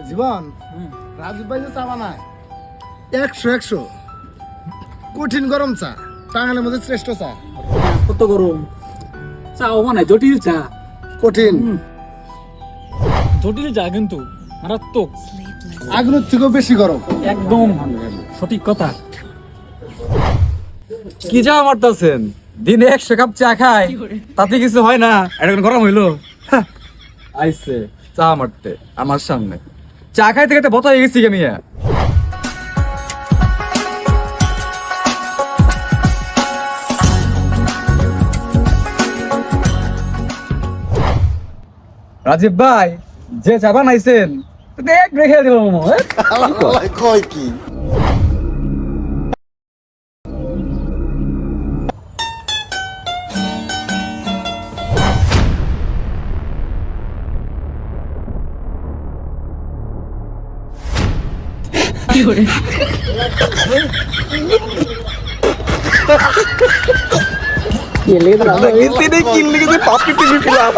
জীবন রাজীব ভাই যে চা বানায় 100 কঠিন গরম চা টাঙ্গালের মধ্যে শ্রেষ্ঠ চা। কত গরম চা ও মানে জটিল চা, কঠিন জটিল চা কিন্তু মারাত্মক, আগুনের থেকেও বেশি গরম। একদম সঠিক কথা। কি যা মারতেছেন? দিনে 100 কাপ চা খায়, তাতে কিছু হয় না? এটা কোন গরম হইলো? হ্যাঁ, আইছে চা মারতে আমার সামনে। চা খাইতে খাইতে বত হয়ে গেছি আমি। রাজীব ভাই যে চা বানাইছেন দেখ রেখে দেবো। কয় কি কিনলে কিন্তু 5 50 দিছিলাম।